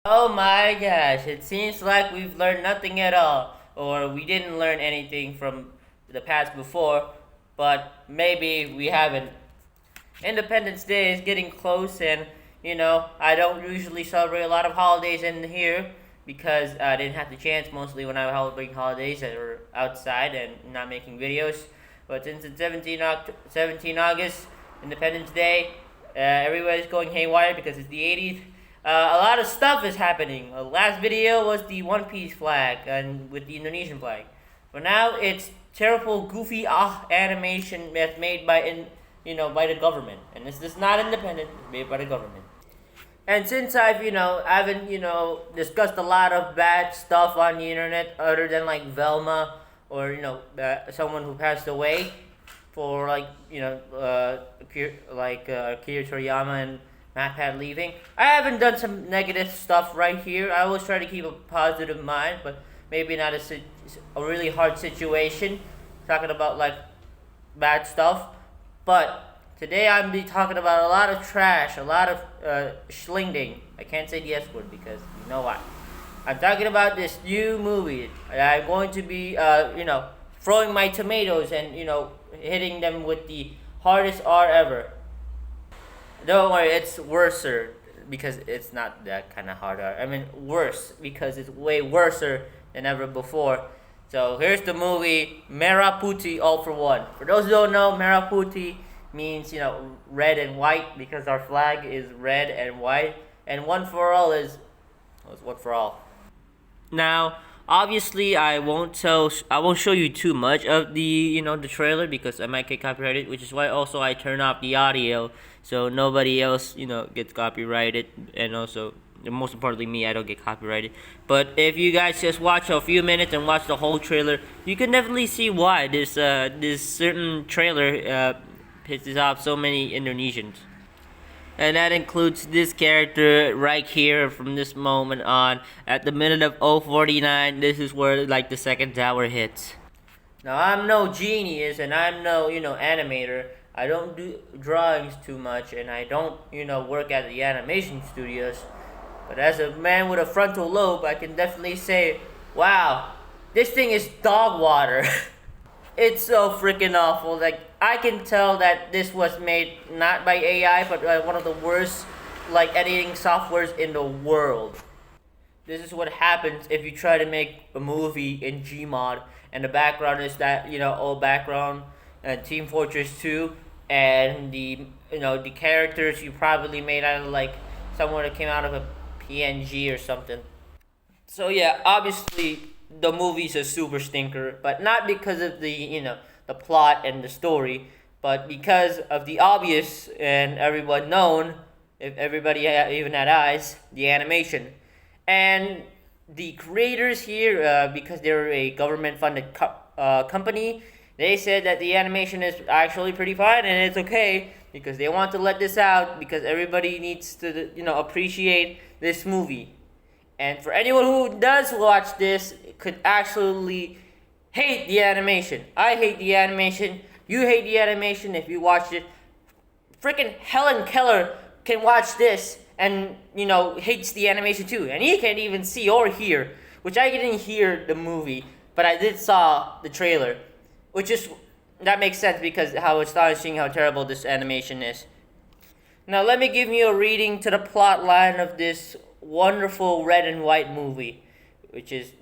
Oh my gosh, it seems like we've learned nothing at all, or we didn't learn anything from the past before, but maybe we haven't. Independence Day is getting close, and I don't usually celebrate a lot of holidays in here because I didn't have the chance mostly when I was celebrating holidays that were outside and not making videos. But since it's 17 August, Independence Day, everybody's going haywire because it's the 80th. A lot of stuff is happening. Last video was the One Piece flag and with the Indonesian flag, but now it's terrible, goofy animation that's made by the government, and this is not independent. It's made by the government. And since I've haven't discussed a lot of bad stuff on the internet other than like Velma or someone who passed away for Akira Toriyama and MatPat leaving. I haven't done some negative stuff right here. I always try to keep a positive mind, but maybe not a really hard situation. Talking about like bad stuff, but today I'm be talking about a lot of trash, a lot of schlinging. I can't say the S word because you know why. I'm talking about this new movie. I'm going to be throwing my tomatoes and hitting them with the hardest R ever. Don't worry, it's worser because it's not that kind of hard R. I mean worse because it's way worser than ever before. So here's the movie Merah Putih All for One. For those who don't know, Merah Putih means red and white because our flag is red and white, and one for all is one for all. Now, obviously, I won't show you too much of the trailer because I might get copyrighted, which is why also I turn off the audio so nobody else gets copyrighted, and also most importantly me, I don't get copyrighted. But if you guys just watch a few minutes and watch the whole trailer, you can definitely see why this certain trailer pisses off so many Indonesians. And that includes this character right here from this moment on. At the minute of 049, this is where like the second tower hits. Now I'm no genius and I'm no animator. I don't do drawings too much and I don't work at the animation studios. But as a man with a frontal lobe, I can definitely say, wow, this thing is dog water. It's so freaking awful. Like I can tell that this was made not by AI, but one of the worst like editing softwares in the world. This is what happens if you try to make a movie in Gmod, and the background is that old background and Team Fortress 2, and the characters you probably made out of like someone that came out of a PNG or something. So yeah, obviously the movie's a super stinker, but not because of the plot and the story, but because of the obvious and everyone known, if everybody even had eyes, the animation. And the creators here, because they're a government-funded company, they said that the animation is actually pretty fine and it's okay because they want to let this out because everybody needs to appreciate this movie. And for anyone who does watch this, could actually hate the animation. I hate the animation. You hate the animation if you watch it. Freaking Helen Keller can watch this and hates the animation too, and he can't even see or hear. Which I didn't hear the movie, but I did saw the trailer, which is that makes sense because how astonishing, how terrible this animation is. Now let me give you a reading to the plot line of this wonderful red and white movie, which is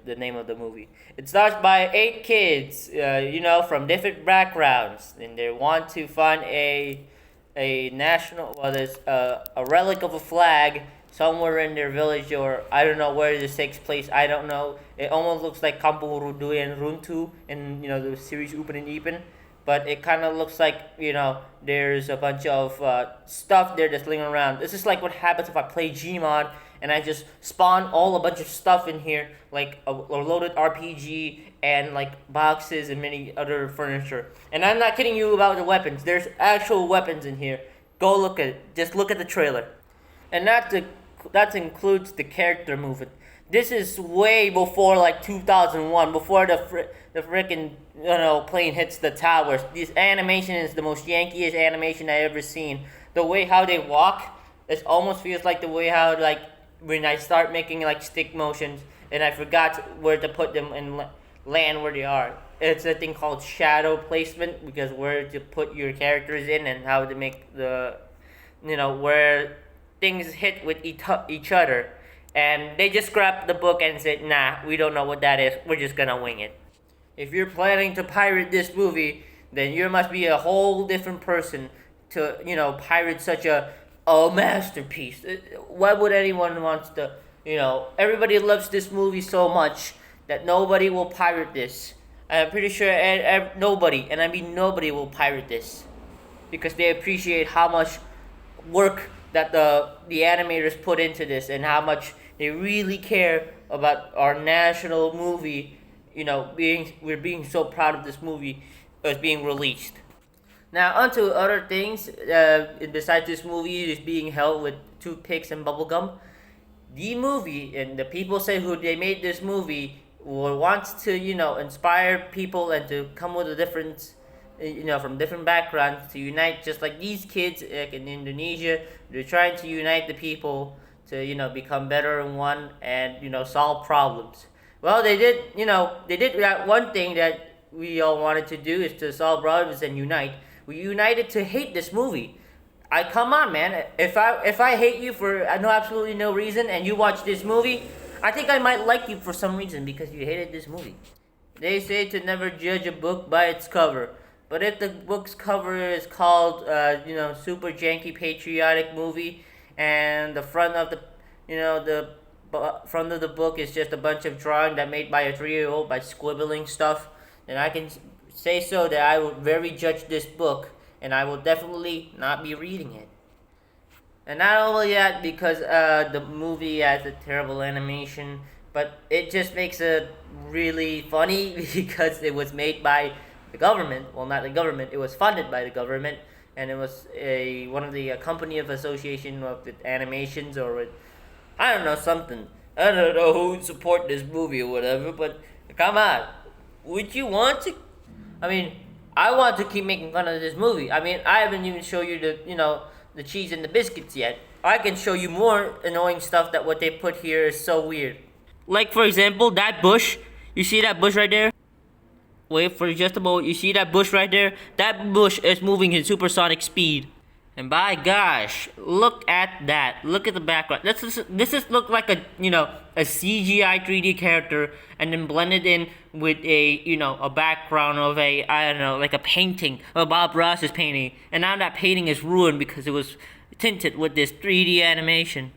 the name of the movie. It starts by 8 kids, from different backgrounds, and they want to find a national, well, there's a relic of a flag somewhere in their village, or I don't know where this takes place. I don't know. It almost looks like Kampung Rudu and Runtu in the series Upen and Ipen. But it kind of looks like, there's a bunch of stuff there that's laying around. This is like what happens if I play Gmod and I just spawn a bunch of stuff in here, like a loaded RPG and like boxes and many other furniture. And I'm not kidding you about the weapons. There's actual weapons in here. Go look at it. Just look at the trailer. And that includes the character movement. This is way before like 2001, before the freaking plane hits the towers. This animation is the most Yankee-ish animation I ever seen. The way how they walk, it almost feels like the way how like when I start making like stick motions and I forgot where to put them and land where they are. It's a thing called shadow placement, because where to put your characters in and how to make the, where things hit with each other. And they just grabbed the book and said, nah, we don't know what that is. We're just gonna wing it. If you're planning to pirate this movie, then you must be a whole different person to, pirate such a masterpiece. Why would anyone wants to, everybody loves this movie so much that nobody will pirate this. I'm pretty sure nobody, and I mean nobody, will pirate this because they appreciate how much work that the animators put into this and how much they really care about our national movie. We're being so proud of this movie as being released. Now, onto other things. Besides this movie is being held with toothpicks and bubblegum, the movie and the people say who they made this movie wants to, inspire people and to come with a different, from different backgrounds to unite, just like these kids like in Indonesia. They're trying to unite the people to, become better in one and, solve problems. Well, they did that one thing that we all wanted to do, is to solve problems and unite. We united to hate this movie. Come on, man. If I hate you for absolutely no reason and you watch this movie, I think I might like you for some reason because you hated this movie. They say to never judge a book by its cover. But if the book's cover is called, super janky patriotic movie, and the front of the front of the book is just a bunch of drawing that made by a 3-year-old by squibbling stuff, then I can say so that I will very judge this book, and I will definitely not be reading it. And not only that, because the movie has a terrible animation, but it just makes it really funny because it was made by the government. Well, not the government. It was funded by the government, and it was one of the company of association with animations or with, I don't know, something. I don't know who would support this movie or whatever, but come on. Would you want to? I mean, I want to keep making fun of this movie. I mean, I haven't even shown you the cheese and the biscuits yet. I can show you more annoying stuff that what they put here is so weird. Like, for example, that bush. You see that bush right there? Wait for just a moment. You see that bush right there? That bush is moving in supersonic speed. And by gosh, look at that. Look at the background. This is look like a CGI 3D character and then blended in with a background of like a painting, a Bob Ross's painting. And now that painting is ruined because it was tinted with this 3D animation.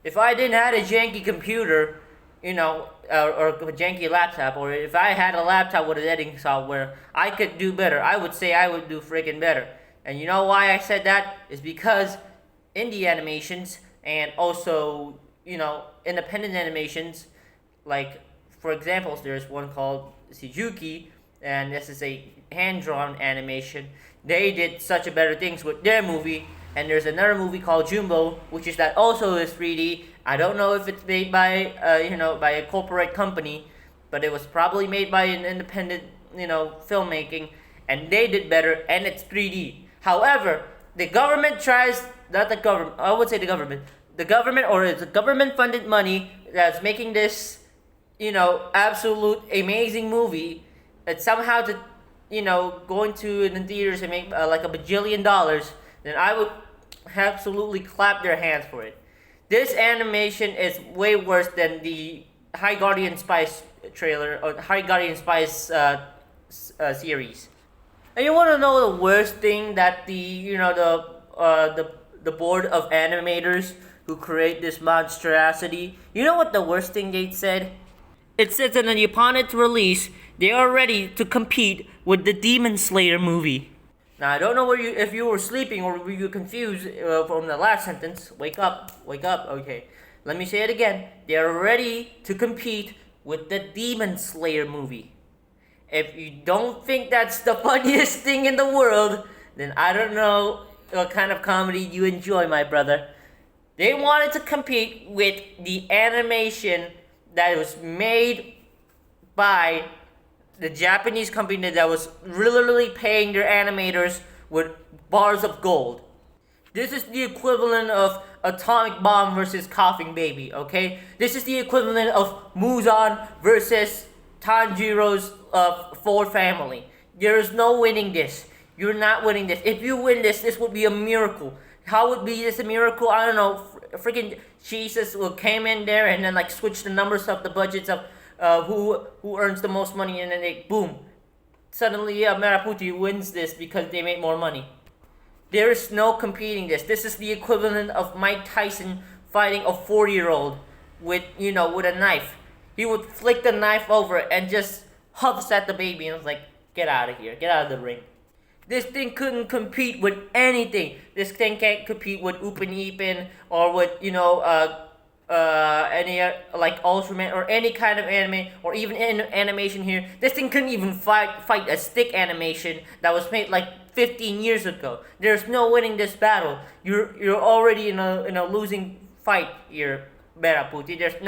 If I didn't have a janky computer, or a janky laptop, or if I had a laptop with editing software, I could do better. I would say I would do freaking better. And you know why I said that? Is because indie animations and also, independent animations, like, for example, there's one called Shijuki, and this is a hand-drawn animation. They did such a better things with their movie, and there's another movie called Jumbo, which is that also is 3D. I don't know if it's made by, by a corporate company, but it was probably made by an independent, filmmaking, and they did better, and it's 3D. However, the government tries, not the government, I would say the government, or it's a government-funded money that's making this, absolute amazing movie that somehow to, going to in the theaters and make like $1 bajillion, then I would absolutely clap their hands for it. This animation is way worse than the High Guardian Spice trailer, or High Guardian Spice series. And you want to know the worst thing that the board of animators who create this monstrosity, you know what the worst thing they said? It says that upon its release, they are ready to compete with the Demon Slayer movie. Now, I don't know if you were sleeping or were you confused from the last sentence. Wake up. Okay, let me say it again. They are ready to compete with the Demon Slayer movie. If you don't think that's the funniest thing in the world, then I don't know what kind of comedy you enjoy, my brother. They wanted to compete with the animation that was made by the Japanese company that was literally paying their animators with bars of gold. This is the equivalent of atomic bomb versus coughing baby. Okay, this is the equivalent of Muzan versus Tanjiro's Four family. There is no winning this. You're not winning this. If you win this, this would be a miracle. How would be this a miracle? I don't know. Freaking Jesus will came in there and then like switch the numbers of the budgets of who earns the most money, and then they boom. Suddenly, Merah Putih wins this because they made more money. There is no competing this. This is the equivalent of Mike Tyson fighting a 40-year-old with with a knife. He would flick the knife over and just huffs at the baby and was like, "Get out of here, get out of the ring." This thing couldn't compete with anything. This thing can't compete with Upin Ipin or with any like Ultraman or any kind of anime or even animation here. This thing couldn't even fight a stick animation that was made like 15 years ago. There's no winning this battle. You're already in a losing fight here, Merah Putih. There's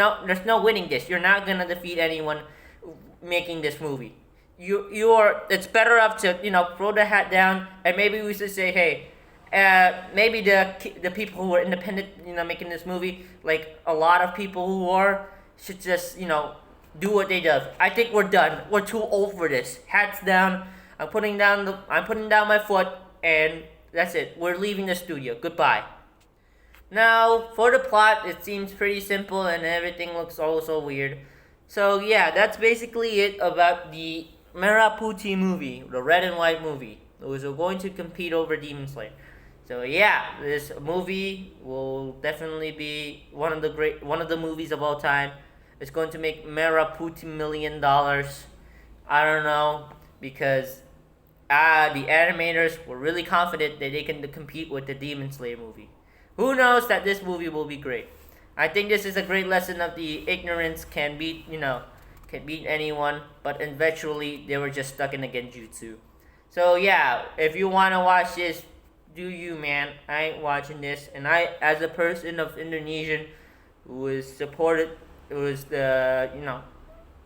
no winning this. You're not gonna defeat anyone making this movie. It's better off to throw the hat down, and maybe we should say, hey, maybe the people who are independent making this movie, like a lot of people who are, should just do what they do. I think we're done. We're too old for this. Hats down. I'm putting down my foot, and that's it. We're leaving the studio. Goodbye. Now for the plot, it seems pretty simple and everything looks also weird. So yeah, that's basically it about the Merah Putih movie, the red and white movie. It was going to compete over Demon Slayer. So yeah, this movie will definitely be one of the movies of all time. It's going to make Merah Putih $1 million. I don't know, because the animators were really confident that they can compete with the Demon Slayer movie. Who knows that this movie will be great. I think this is a great lesson of the ignorance can beat anyone, but eventually they were just stuck in the genjutsu. So yeah, if you want to watch this, do you, man. I ain't watching this, and I, as a person of Indonesian who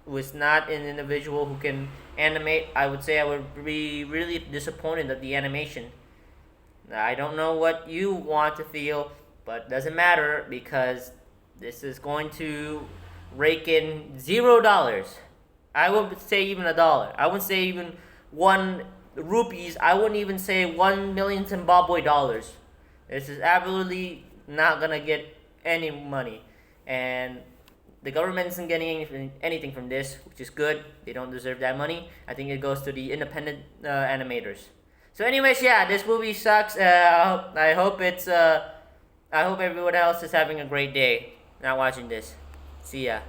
was not an individual who can animate, I would say I would be really disappointed at the animation. I don't know what you want to feel, but it doesn't matter because this is going to rake in $0. I wouldn't say even $1. I wouldn't say even 1 rupees. I wouldn't even say 1 million Zimbabwe dollars. This is absolutely not gonna get any money, and the government isn't getting anything from this, which is good. They don't deserve that money. I think it goes to the independent animators. So, anyways, yeah, this movie sucks. I hope everyone else is having a great day not watching this. See ya.